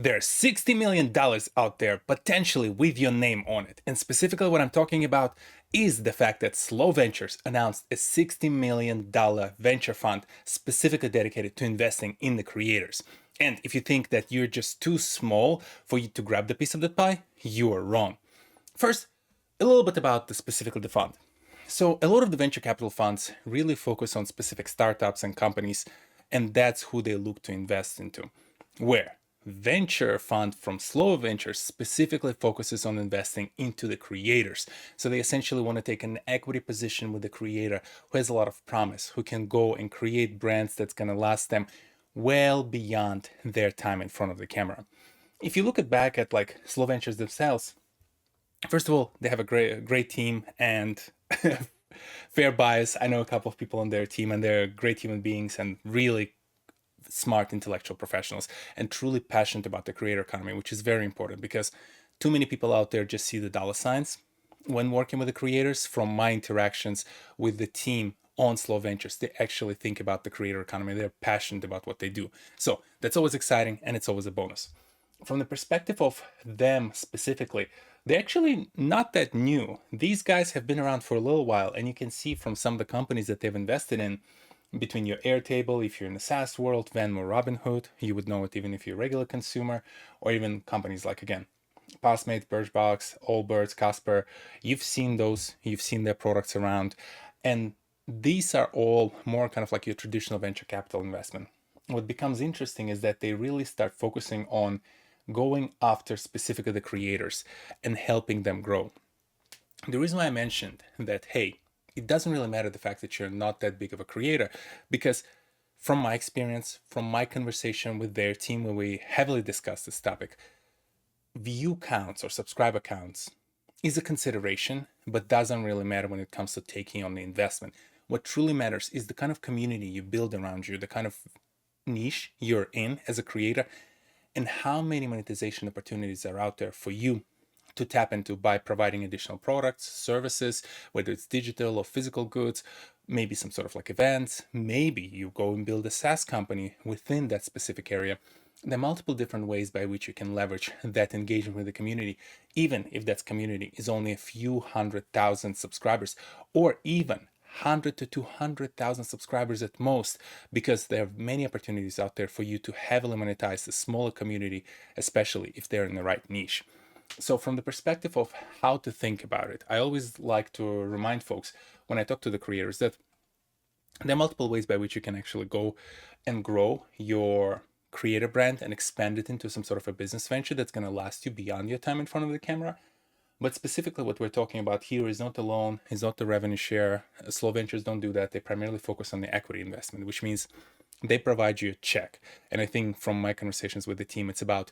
There's $60 million out there potentially with your name on it. And specifically what I'm talking about is the fact that Slow Ventures announced a $60 million venture fund specifically dedicated to investing in the creators. And if you think that you're just too small for you to grab the piece of the pie, you are wrong. First, a little bit about the specifically the fund. So a lot of the venture capital funds really focus on specific startups and companies, and that's who they look to invest into. Where venture fund from Slow Ventures specifically focuses on investing into the creators. So they essentially want to take an equity position with the creator who has a lot of promise, who can go and create brands that's going to last them well beyond their time in front of the camera. If you look at back at like Slow Ventures themselves, first of all, they have a great team and fair bias. I know a couple of people on their team and they're great human beings and really smart intellectual professionals and truly passionate about the creator economy, which is very important because too many people out there just see the dollar signs when working with the creators. From my interactions with the team on Slow Ventures, they actually think about the creator economy. They're passionate about what they do. So that's always exciting and it's always a bonus. From the perspective of them specifically, they're actually not that new. These guys have been around for a little while, and you can see from some of the companies that they've invested in, between your Airtable, if you're in the SaaS world, Venmo, Robinhood, you would know it even if you're a regular consumer, or even companies like, again, Postmates, Birchbox, Allbirds, Casper. You've seen those, you've seen their products around, and these are all more kind of like your traditional venture capital investment. What becomes interesting is that they really start focusing on going after specifically the creators and helping them grow. The reason why I mentioned that, hey, it doesn't really matter the fact that you're not that big of a creator, because from my experience, from my conversation with their team when we heavily discussed this topic, view counts or subscriber counts is a consideration, but doesn't really matter when it comes to taking on the investment. What truly matters is the kind of community you build around you, the kind of niche you're in as a creator, and how many monetization opportunities are out there for you to tap into by providing additional products, services, whether it's digital or physical goods, maybe some sort of like events, maybe you go and build a SaaS company within that specific area. There are multiple different ways by which you can leverage that engagement with the community, even if that community is only a few 100,000 subscribers, or even 100 to 200,000 subscribers at most, because there are many opportunities out there for you to heavily monetize the smaller community, especially if they're in the right niche. So from the perspective of how to think about it, I always like to remind folks when I talk to the creators that there are multiple ways by which you can actually go and grow your creator brand and expand it into some sort of a business venture that's going to last you beyond your time in front of the camera. But specifically, what we're talking about here is not the loan, is not the revenue share. Slow Ventures don't do that. They primarily focus on the equity investment, which means they provide you a check. And I think from my conversations with the team, it's about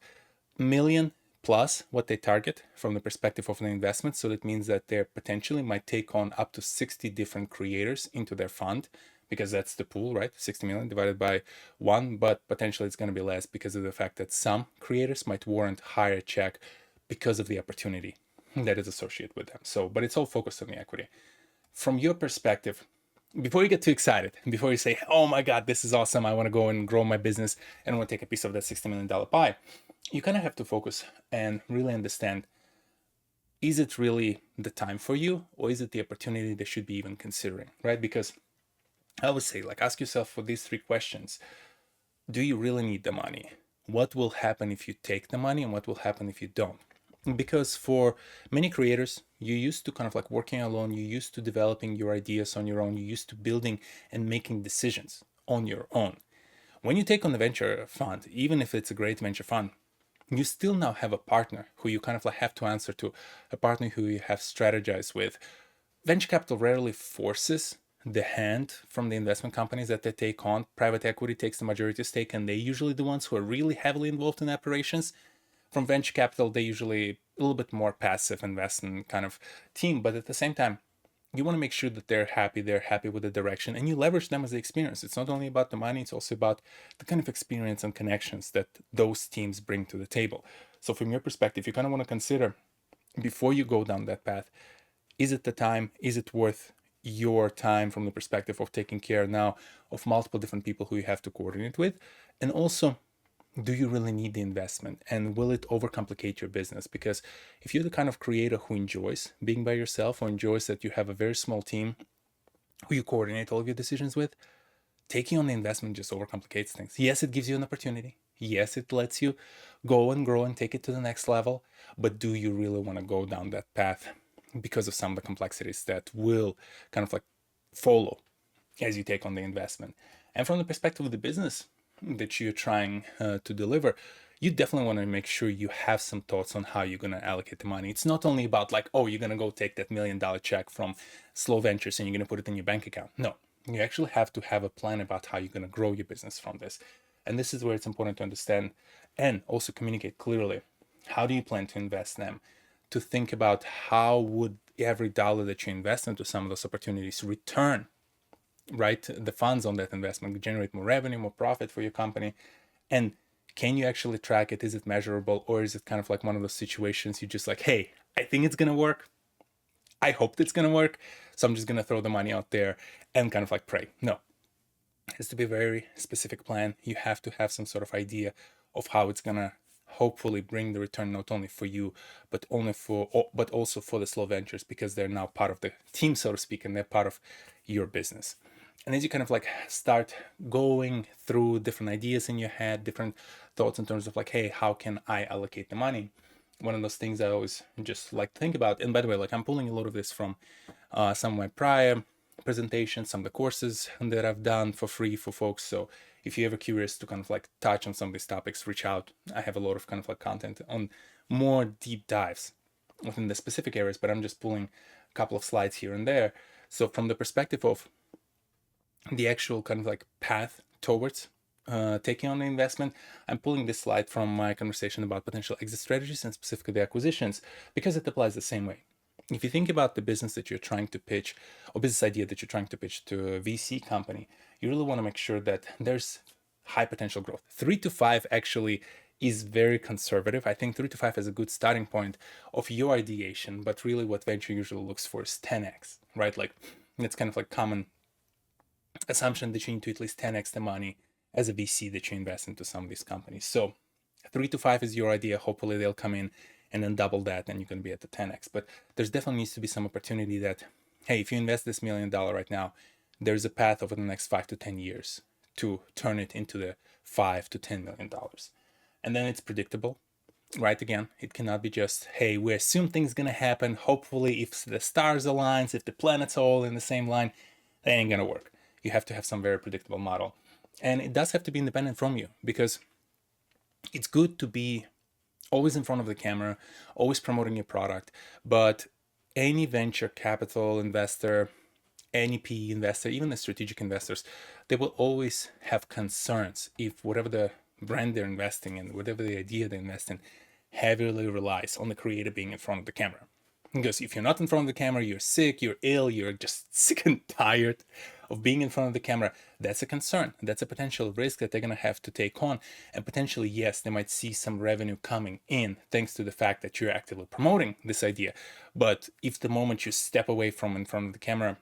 million plus what they target from the perspective of an investment. So that means that they potentially might take on up to 60 different creators into their fund, because that's the pool, right? 60 million divided by one, but potentially it's going to be less because of the fact that some creators might warrant higher check because of the opportunity that is associated with them. So, but it's all focused on the equity. From your perspective, before you get too excited, before you say, oh my God, this is awesome, I want to go and grow my business and I want to take a piece of that $60 million pie, you kind of have to focus and really understand, is it really the time for you, or is it the opportunity they should be even considering, right? Because I would say, like, ask yourself for these three questions. Do you really need the money? What will happen if you take the money, and what will happen if you don't? Because for many creators, you used to kind of like working alone, you used to developing your ideas on your own, you used to building and making decisions on your own. When you take on the venture fund, even if it's a great venture fund, you still now have a partner who you kind of like have to answer to, a partner who you have strategized with. Venture capital rarely forces the hand from the investment companies that they take on. Private equity takes the majority stake, and they're usually the ones who are really heavily involved in operations. From venture capital, they usually a little bit more passive investment kind of team, but at the same time, you want to make sure that they're happy with the direction, and you leverage them as the experience. It's not only about the money, it's also about the kind of experience and connections that those teams bring to the table. So from your perspective, you kind of want to consider, before you go down that path, is it the time? Is it worth your time from the perspective of taking care now of multiple different people who you have to coordinate with? And also, do you really need the investment, and will it overcomplicate your business? Because if you're the kind of creator who enjoys being by yourself, or enjoys that you have a very small team who you coordinate all of your decisions with, taking on the investment just overcomplicates things. Yes, it gives you an opportunity. Yes, it lets you go and grow and take it to the next level. But do you really want to go down that path because of some of the complexities that will kind of like follow as you take on the investment? And from the perspective of the business that you're trying to deliver, you definitely want to make sure you have some thoughts on how you're going to allocate the money. It's not only about like, oh, you're going to go take that $1 million check from Slow Ventures and you're going to put it in your bank account. No, you actually have to have a plan about how you're going to grow your business from this. And this is where it's important to understand and also communicate clearly. How do you plan to invest them? To think about how would every dollar that you invest into some of those opportunities return, right? The funds on that investment generate more revenue, more profit for your company. And can you actually track it? Is it measurable? Or is it kind of like one of those situations you just like, hey, I think it's going to work. I hope it's going to work. So I'm just going to throw the money out there and kind of like pray. No, it has to be a very specific plan. You have to have some sort of idea of how it's going to hopefully bring the return, not only for you, but also for the Slow Ventures, because they're now part of the team, so to speak, and they're part of your business. And as you kind of like start going through different ideas in your head, different thoughts in terms of like, hey, how can I allocate the money? One of those things I always just like to think about. And by the way, like I'm pulling a lot of this from some of my prior presentations, some of the courses that I've done for free for folks. So if you're ever curious to kind of like touch on some of these topics, reach out. I have a lot of kind of like content on more deep dives within the specific areas, but I'm just pulling a couple of slides here and there. So from the perspective of the actual kind of like path towards taking on the investment, I'm pulling this slide from my conversation about potential exit strategies and specifically the acquisitions, because it applies the same way. If you think about the business that you're trying to pitch, or business idea that you're trying to pitch to a VC company, you really want to make sure that there's high potential growth. 3 to 5 actually is very conservative. I think 3 to 5 is a good starting point of your ideation, but really what venture usually looks for is 10x, right? Like it's kind of like common assumption that you need to at least 10x the money as a VC that you invest into some of these companies. So 3 to 5 is your idea. Hopefully they'll come in and then double that and you can be at the 10x. But there's definitely needs to be some opportunity that, hey, if you invest this $1 million right now, there's a path over the next 5 to 10 years to turn it into the $5 to 10 million. And then it's predictable, right? Again, it cannot be just, hey, we assume things gonna happen. Hopefully, if the stars aligns, if the planets all in the same line, that ain't gonna work. You have to have some very predictable model. And it does have to be independent from you, because it's good to be always in front of the camera, always promoting your product. But any venture capital investor, any PE investor, even the strategic investors, they will always have concerns if whatever the brand they're investing in, whatever the idea they invest in, heavily relies on the creator being in front of the camera. Because if you're not in front of the camera, you're sick, you're ill, you're just sick and tired of being in front of the camera. That's a concern. That's a potential risk that they're going to have to take on. And potentially, yes, they might see some revenue coming in thanks to the fact that you're actively promoting this idea. But if the moment you step away from in front of the camera,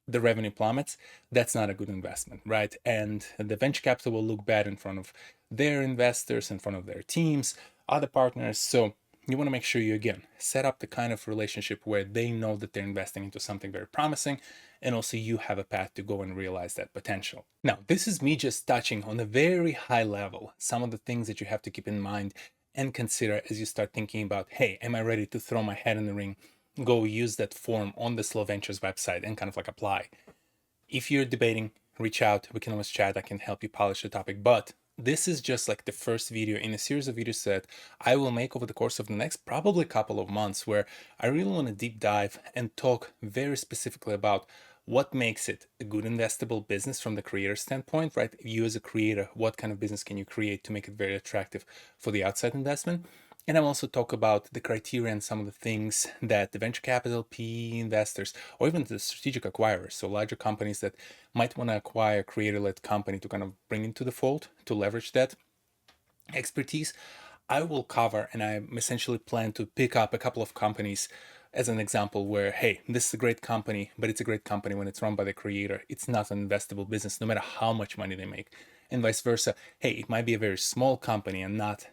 the revenue plummets, that's not a good investment, right? And the venture capital will look bad in front of their investors, in front of their teams, other partners. So you want to make sure you, again, set up the kind of relationship where they know that they're investing into something very promising, and also you have a path to go and realize that potential. Now, this is me just touching on a very high level some of the things that you have to keep in mind and consider as you start thinking about, hey, am I ready to throw my head in the ring? Go use that form on the Slow Ventures website and kind of like apply. If you're debating, reach out. We can always chat. I can help you polish the topic. But this is just like the first video in a series of videos that I will make over the course of the next probably couple of months, where I really want to deep dive and talk very specifically about what makes it a good investable business from the creator standpoint, right? You as a creator, what kind of business can you create to make it very attractive for the outside investment? And I'll also talk about the criteria and some of the things that the venture capital, PE investors, or even the strategic acquirers, so larger companies that might want to acquire a creator-led company to kind of bring into the fold to leverage that expertise, I will cover. And I essentially plan to pick up a couple of companies as an example where, hey, this is a great company, but it's a great company when it's run by the creator. It's not an investable business, no matter how much money they make. and vice versa. Hey, it might be a very small company and not,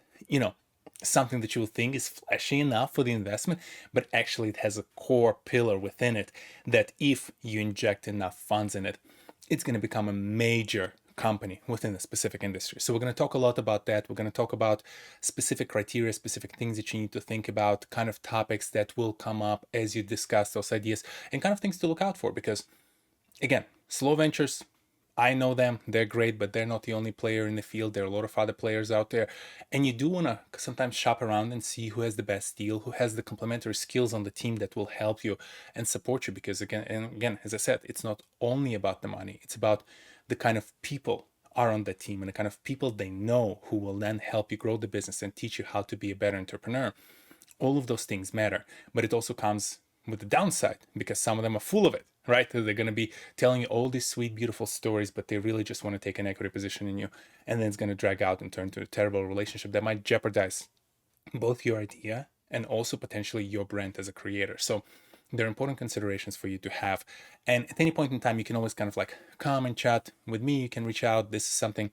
something that you will think is flashy enough for the investment, but actually it has a core pillar within it that if you inject enough funds in it, it's going to become a major company within a specific industry. So we're going to talk a lot about that. We're going to talk about specific criteria, specific things that you need to think about, kind of topics that will come up as you discuss those ideas, and kind of things to look out for. Because again, slow ventures, I know them, they're great, but they're not the only player in the field. There are a lot of other players out there. And you do want to sometimes shop around and see who has the best deal, who has the complementary skills on the team that will help you and support you. Because again, as I said, it's not only about the money, it's about the kind of people are on the team and the kind of people they know who will then help you grow the business and teach you how to be a better entrepreneur. All of those things matter, but it also comes with the downside because some of them are full of it, right? They're going to be telling you all these sweet, beautiful stories, but they really just want to take an equity position in you. And then it's going to drag out and turn into a terrible relationship that might jeopardize both your idea and also potentially your brand as a creator. So there are important considerations for you to have. And at any point in time, you can always kind of like come and chat with me. You can reach out. This is something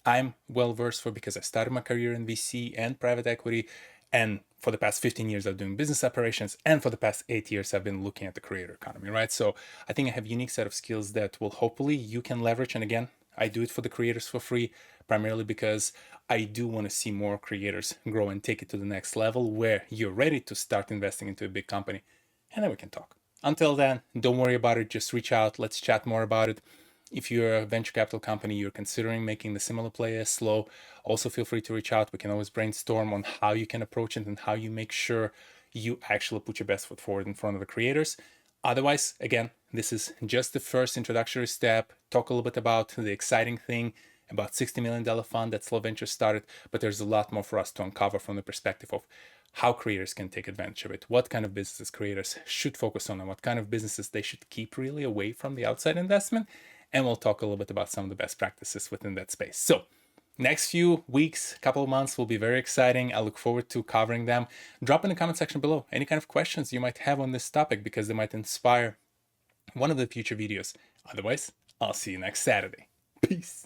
I'm well versed for because I started my career in VC and private equity. And for the past 15 years, I've been doing business operations. And for the past 8 years, I've been looking at the creator economy, right? So I think I have a unique set of skills that will hopefully you can leverage. And again, I do it for the creators for free, primarily because I do want to see more creators grow and take it to the next level where you're ready to start investing into a big company. And then we can talk. Until then, don't worry about it. Just reach out. Let's chat more about it. If you're a venture capital company, you're considering making the similar play as Slow, also feel free to reach out. We can always brainstorm on how you can approach it and how you make sure you actually put your best foot forward in front of the creators. Otherwise, again, this is just the first introductory step. Talk a little bit about the exciting thing about $60 million fund that Slow Ventures started, but there's a lot more for us to uncover from the perspective of how creators can take advantage of it, what kind of businesses creators should focus on, and what kind of businesses they should keep really away from the outside investment. And we'll talk a little bit about some of the best practices within that space. So next few weeks, couple of months will be very exciting. I look forward to covering them. Drop in the comment section below any kind of questions you might have on this topic because they might inspire one of the future videos. Otherwise, I'll see you next Saturday. Peace.